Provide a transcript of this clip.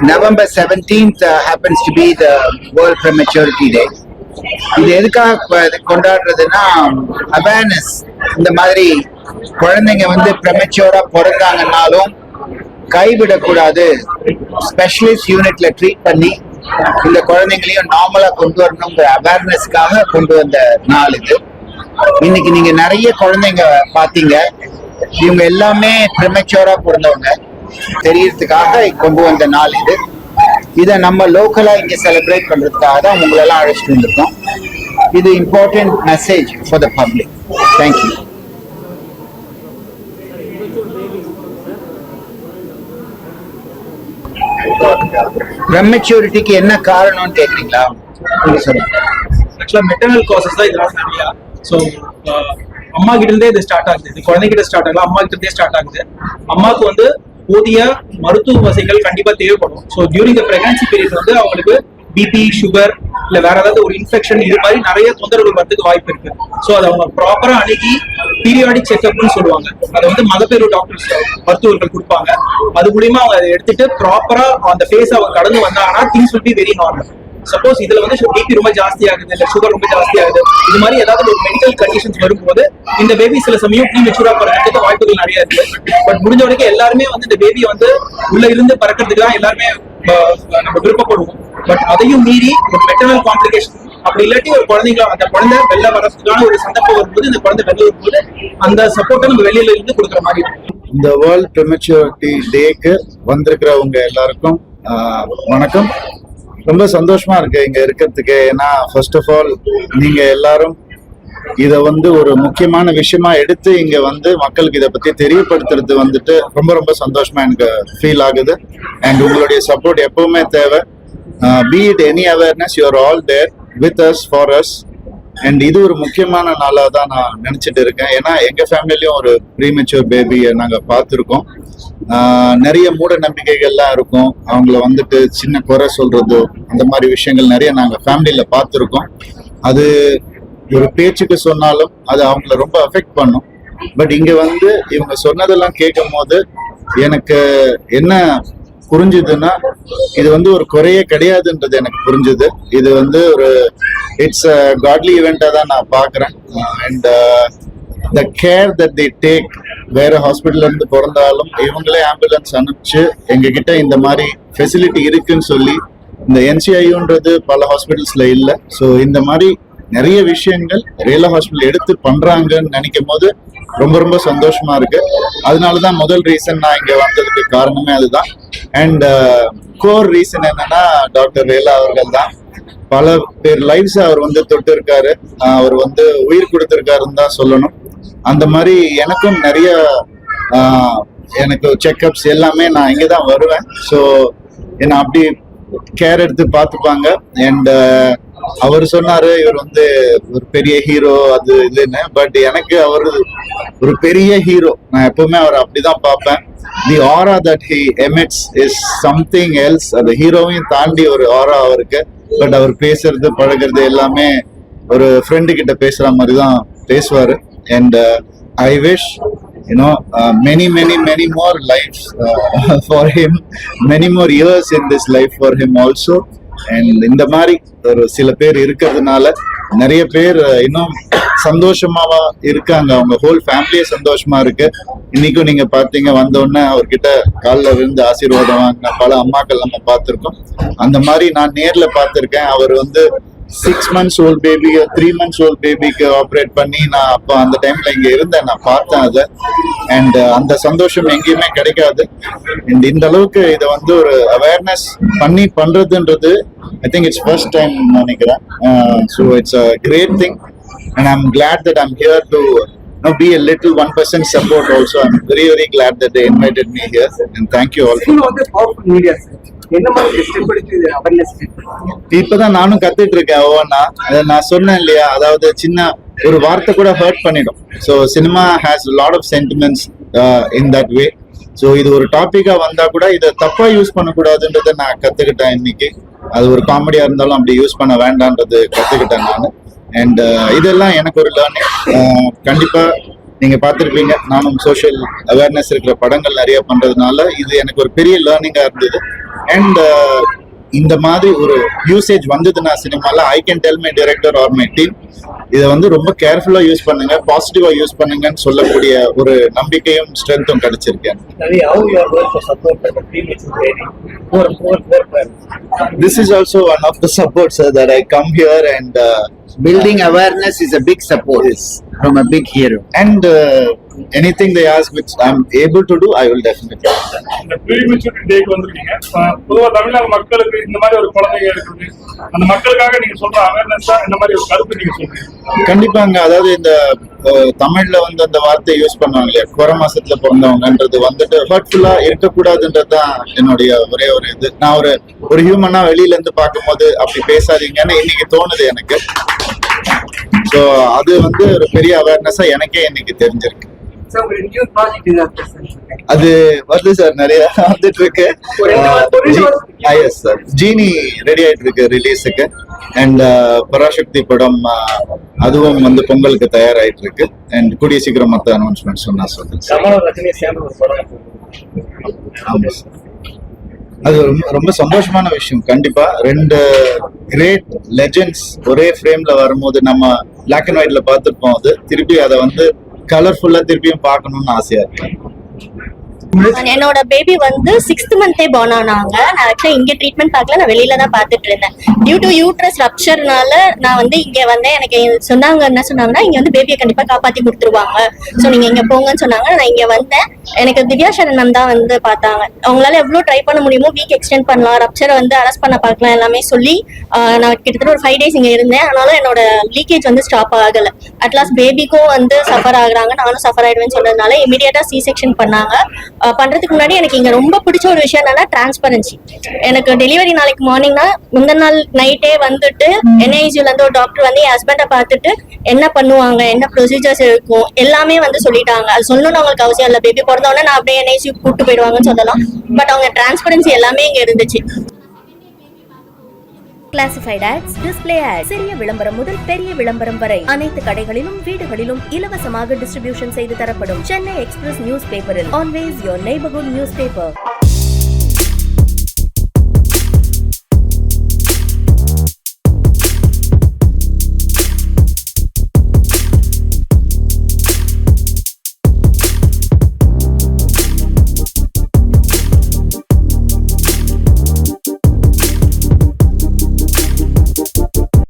November 17th happens to be the World Prematurity Day. இது எதுக்காக கொண்டாடுறதுன்னா awareness. இந்த மாதிரி குழந்தைங்க வந்து ப்ரெமச்சூரா பிறந்தாங்கன்னாலும் கைவிடக்கூடாது, ஸ்பெஷலிஸ்ட் யூனிட்ல ட்ரீட் பண்ணி இந்த குழந்தைங்களையும் நார்மலா கொண்டு வரணுங்கிற அவேர்னஸ்க்காக கொண்டு வந்த நாள் இது. இன்னைக்கு நீங்க நிறைய குழந்தைங்க பாத்தீங்க, இவங்க எல்லாமே ப்ரெமச்சூரா பிறந்தவங்க தெரியறதுக்காக கொண்டு வந்த நாள் இது. இதை நம்ம லோக்கலா இங்க செலிப்ரேட் பண்றதுக்காக தான் உங்களெல்லாம் அழைச்சிட்டு வந்திருக்கோம். இது important message for the public. Thank you. ப்ரெமச்சூரிட்டிக்கு என்ன காரணம்னு கேக்குறீங்களா? ஆக்சுவலா மெட்டர்னல் காசஸ் தான் இதெல்லாம் நிறையா. ஸோ அம்மா கிட்ட இருந்தே இது ஸ்டார்ட் ஆகுது. இது குழந்தைகிட்ட ஸ்டார்ட் ஆகலாம், அம்மா கிட்ட இருந்தே ஸ்டார்ட் ஆகுது. அம்மாவுக்கு வந்து போதிய மருத்துவ வசதிகள் கண்டிப்பா தேவைப்படும். So during the pregnancy period வந்து அவங்களுக்கு பிபி, சுகர், இல்ல வேற ஏதாவது ஒரு இன்ஃபெக்ஷன், இது மாதிரி நிறைய தொந்தரவுகள் வரதுக்கு வாய்ப்பு இருக்கு. ஸோ அதை அவங்க ப்ராப்பரா அணுகி பீரியாடிக் செக்அப்னு சொல்லுவாங்க, அதை வந்து மகப்பேறு டாக்டர்ஸ் மருத்துவர்கள் கொடுப்பாங்க. அது மூலியமா அவங்க அதை எடுத்துட்டு ப்ராப்பரா அந்த ஃபேஸ் அவங்க கடந்து வந்தாங்கன்னா things will be very normal. Suppose இதுல வந்து பிபி ரொம்ப ஜாஸ்தி ஆகுது, இல்ல சுகர் ரொம்ப ஜாஸ்தி ஆகுது, இது மாதிரி ஏதாவது ஒரு மெடிக்கல் கண்டிஷன்ஸ் வரும்போது இந்த பேபி சில சமயம் ப்ரீமெச்சூரா பிறக்கிறதுக்கு வாய்ப்புகள் நிறைய இருக்கு. பட் முடிஞ்ச வரைக்கும் எல்லாருமே வந்து இந்த பேபி வந்து உள்ள இருந்து பறக்கிறதுக்கு தான் எல்லாருமே நம்ம விருப்பப்படுவோம். பட் அதையும் மீறி ஒரு மெட்டர்னல் காம்ப்ளிகேஷன் அப்படி இல்லாட்டி ஒரு குழந்தைங்கள அந்த குழந்தை வெளில வரதுக்கான ஒரு சந்தர்ப்பம் வரும்போது இந்த குழந்தை வெளில வரும்போது அந்த சப்போர்ட்டை நம்ம வெளியில இருந்து கொடுக்குற மாதிரி இருக்கும். இந்த வேர்ல்ட் ப்ரெமச்சூரிட்டி டேக்கு வந்திருக்கிறவங்க எல்லாருக்கும் வணக்கம். ரொம்ப சந்தோஷமா இருக்கு இங்க இருக்கிறதுக்கு. ஏன்னா ஃபர்ஸ்ட் ஆஃப் ஆல் நீங்க எல்லாரும் இத வந்து ஒரு முக்கியமான விஷயமா எடுத்து இங்க வந்து மக்களுக்கு இதை பத்தி தெரியப்படுத்துறது வந்துட்டு ரொம்ப ரொம்ப சந்தோஷமா எனக்கு ஃபீல் ஆகுது. அண்ட் உங்களுடைய சப்போர்ட் எப்பவுமே தேவை. Be it any awareness, you are all there with us for us. And இது ஒரு முக்கியமான நாளா தான் நான் நினைச்சிட்டு இருக்கேன். ஏன்னா எங்க ஃபேமிலியும் ஒரு ப்ரீமெச்சூர் பேபியை நாங்க பார்த்துருக்கோம். நிறைய மூட நம்பிக்கைகள்லாம் இருக்கும், அவங்கள வந்துட்டு சின்ன குறை சொல்றது, அந்த மாதிரி விஷயங்கள் நிறைய நாங்க ஃபேமிலியில பார்த்துருக்கோம். அது ஒரு பேச்சுக்கு சொன்னாலும் அது அவங்கள ரொம்ப அஃபெக்ட் பண்ணும். பட் இங்க வந்து இவங்க சொன்னதெல்லாம் கேட்கும் போது எனக்கு என்ன புரிஞ்சுதுன்னா, இது வந்து ஒரு குறையே கிடையாதுன்றது எனக்கு புரிஞ்சுது. இது வந்து ஒரு இட்ஸ் அ காட்லி ஈவெண்டா தான் நான் பாக்குறேன். And the care that the take, வேற ஹாஸ்பிட்டல்ல இருந்து பிறந்தாலும் இவங்களே ஆம்புலன்ஸ் அனுப்பிச்சு எங்ககிட்ட இந்த மாதிரி ஃபெசிலிட்டி இருக்குன்னு சொல்லி, இந்த என்சிஐன்றது பல ஹாஸ்பிட்டல்ஸ்ல இல்லை. ஸோ இந்த மாதிரி நிறைய விஷயங்கள் ரேலா ஹாஸ்பிட்டல் எடுத்து பண்றாங்கன்னு நினைக்கும் போது ரொம்ப ரொம்ப சந்தோஷமா இருக்கு. அதனாலதான் முதல் ரீசன் நான் இங்க வந்ததுக்கு காரணமே அதுதான். அண்ட் கோர் ரீசன் என்னன்னா, டாக்டர் ரேலா அவர்கள் தான். பல பேர் லைஃப்ஸ் அவர் வந்து தொட்டு இருக்காரு, அவர் வந்து உயிர் கொடுத்திருக்காருன்னு தான் சொல்லணும். அந்த மாதிரி எனக்கும் நிறைய எனக்கு செக்அப்ஸ் எல்லாமே நான் இங்கதான் வருவேன். ஸோ என்ன அப்படி கேர் எடுத்து பார்த்துப்பாங்க. அண்ட் அவர் சொன்னாரு இவர் வந்து ஒரு பெரிய ஹீரோ அது இதுன்னு. பட் எனக்கு அவர் ஒரு பெரிய ஹீரோ. நான் எப்பவுமே அவர் அப்படிதான் பார்ப்பேன். தி ஆரா that he emits is something else. அந்த ஹீரோவையும் தாண்டி ஒரு ஆரா அவருக்கு. பட் அவர் பேசுறது பழகிறது எல்லாமே ஒரு ஃப்ரெண்டு கிட்ட பேசுற மாதிரி தான் பேசுவாரு. And I wish many more lives for him, many more years in this life for him also. And இந்த மாதிரி ஒரு சில பேர் இருக்கிறதுனால நிறைய பேர் இன்னும் சந்தோஷமாவா இருக்காங்க. அவங்க ஹோல் ஃபேமிலியே சந்தோஷமா இருக்கு. இன்னைக்கும் நீங்க பாத்தீங்க, வந்தோடனே அவர்கிட்ட காலில் விழுந்து ஆசீர்வாதம் வாங்கின பல அம்மாக்கள் நம்ம பார்த்திருக்கோம். அந்த மாதிரி நான் நேர்ல பார்த்திருக்கேன். அவர் வந்து 6 months old baby, 3 months old பேபிக்கு ஆப்ரேட் பண்ணி நான் அப்போ அந்த டைம்ல இங்க இருந்தேன், நான் பார்த்தேன் அதை. அண்ட் அந்த சந்தோஷம் எங்கேயுமே கிடைக்காது. அண்ட் இந்த அளவுக்கு இதை வந்து ஒரு அவேர்னஸ் பண்ணி பண்றதுன்றது I think it's first time நினைக்கிறேன். So it's a great thing. And I am glad that I'm here to be a little 1% support also. I'm very glad that they invited me here, and thank you all. இப்பதான் நானும் கத்துட்டு இருக்கேன் ஒவ்வொன்னா. நான் சொன்னேன் இல்லையா, அதாவது சின்ன ஒரு வார்த்தை கூட ஹர்ட் பண்ணிடும். So cinema has lot of sentiments in that way. So இது ஒரு டாபிக்கா வந்தா கூட இதை தப்பா யூஸ் பண்ணக்கூடாதுன்றதை நான் கத்துக்கிட்டேன் இன்னைக்கு. அது ஒரு காமெடியா இருந்தாலும் அப்படி யூஸ் பண்ண வேண்டான்றது கத்துக்கிட்டேன் நான். அண்ட் இதெல்லாம் எனக்கு ஒரு லேர்னிங். கண்டிப்பா நீங்க பார்த்திருப்பீங்க, நானும் சோஷியல் அவேர்னஸ் இருக்கிற படங்கள் நிறைய பண்றதுனால இது எனக்கு ஒரு பெரிய லேர்னிங்கா இருந்தது. அண்ட் இந்த மாதிரி ஒரு யூசேஜ் வந்ததுன்னா சினிமால I can tell my director R my team இதை வந்து ரொம்ப கேர்ஃபுல்லா யூஸ் பண்ணுங்க, பாசிட்டிவா யூஸ் பண்ணுங்கன்னு சொல்லக்கூடிய ஒரு நம்பிக்கையும் ஸ்ட்ரென்த்தும் கிடைச்சிருக்கேன். This is also one of the supports that I come here and Building awareness is a big support from a big hero. and anything they ask which I'm able to do, I will definitely do that. இந்த prematurity டேக்கு வந்திருக்கீங்க. பொதுவா தமிழக மக்களுக்கு இந்த மாதிரி ஒரு குழந்தைங்க இருக்குது, அந்த மக்களுக்காக நீங்க சொல்ற அவேர்னஸா இந்த மாதிரி ஒரு கருத்து நீங்க சொல்றீங்க? கண்டிப்பாங்க. அதாவது இந்த தமிழ்ல வந்து அந்த வார்த்தை யூஸ் பண்ணுவாங்க இல்லையா, குறை மாசத்துல பிறந்தவங்கன்றது வந்துட்டு ஹர்ட்ஃபுல்லா இருக்கக்கூடாதுன்றதுதான் என்னுடைய ஒரே ஒரு இது. நான் ஒரு ஹியூமனா வெளியில இருந்து பார்க்கும்போது அப்படி பேசாதீங்கன்னு இன்னைக்கு தோணுது எனக்கு. ஸோ அது வந்து ஒரு பெரிய அவேர்னஸா எனக்கே இன்னைக்கு தெரிஞ்சிருக்கு. அது வருது சார், நிறைய வந்துட்டு இருக்கு. எஸ் சார், ஜீனி ரெடி ஆயிட்டு இருக்கு ரிலீஸுக்கு. அண்ட் பராசக்தி படம் அதுவும் வந்து பொங்கலுக்கு தயாராயிட்டு இருக்கு. அண்ட் கூடிய சீக்கிரம் மற்ற அனௌன்ஸ்மெண்ட்ஸ் நான் சொல்றேன். ஆமா சார், அது ரொம்ப சந்தோஷமான விஷயம். கண்டிப்பா 2 கிரேட் லெஜெண்ட்ஸ் ஒரே ஃப்ரேம்ல வரும்போது நம்ம பிளாக் அண்ட் ஒயிட்ல பார்த்துருப்போம், அது திருப்பி அதை வந்து கலர்ஃபுல்லா திருப்பியும் பார்க்கணும்னு ஆசையா இருக்கு. என்னோட பேபி வந்து 6th மந்தே பார்ன் ஆனாங்க. நான் ஆக்சுவலா இங்க ட்ரீட்மெண்ட் பார்க்கல, நான் வெளியில தான் பார்த்துட்டு இருந்தேன். டியூ டு யூட்ரஸ் ரப்சர்னால நான் வந்து இங்க வந்தேன். எனக்கு சொன்னாங்க, என்ன சொன்னாங்கன்னா இங்க வந்து பேபியை கண்டிப்பா காப்பாத்தி கொடுத்துருவாங்க, ஸோ நீங்க இங்க போங்கன்னு சொன்னாங்க. நான் இங்க வந்தேன். எனக்கு திவ்யா சரணம் தான் வந்து பார்த்தாங்க. அவங்களால எவ்வளவு ட்ரை பண்ண முடியுமோ வீக் எக்ஸ்டெண்ட் பண்ணலாம், ரப்சரை வந்து அரெஸ்ட் பண்ண பார்க்கலாம் எல்லாமே சொல்லி நான் கிட்டத்தட்ட ஒரு 5 days இங்க இருந்தேன். ஆனாலும் என்னோட லீக்கேஜ் வந்து ஸ்டாப் ஆகல. அட்லாஸ்ட் பேபிக்கும் வந்து சஃபர் ஆகுறாங்க, நானும் சஃபர் ஆயிடுவேன்னு சொன்னதுனால இமீடியட்டா C-செக்ஷன் பண்ணாங்க. பண்றதுக்கு முன்னாடி எனக்கு இங்க ரொம்ப பிடிச்ச ஒரு விஷயம் என்னன்னா டிரான்ஸ்பரன்சி. எனக்கு டெலிவரி நாளைக்கு மார்னிங்னா முந்தின நாள் நைட்டே வந்துட்டு NICUல இருந்து ஒரு டாக்டர் வந்து என் ஹஸ்பண்டை பார்த்துட்டு என்ன பண்ணுவாங்க, என்ன ப்ரொசீஜர்ஸ் இருக்கும் எல்லாமே வந்து சொல்லிட்டாங்க. அது சொல்லணும்னு அவங்களுக்கு அவசியம் இல்லை. பேபி பிறந்தவொடனே நான் அப்படியே NICU கூப்பிட்டு போயிடுவாங்கன்னு சொல்லலாம். பட் அவங்க டிரான்ஸ்பரன்சி எல்லாமே இங்க இருந்துச்சு. கிளாசிஃபைட் ஆட்ஸ், டிஸ்ப்ளே ஆட்ஸ், சிறிய விளம்பரம் முதல் பெரிய விளம்பரம் வரை அனைத்து கடைகளிலும் வீடுகளிலும் இலவசமாக டிஸ்ட்ரிபியூஷன் செய்து தரப்படும். சென்னை எக்ஸ்பிரஸ் நியூஸ் பேப்பரில் always your neighbourhood news paper.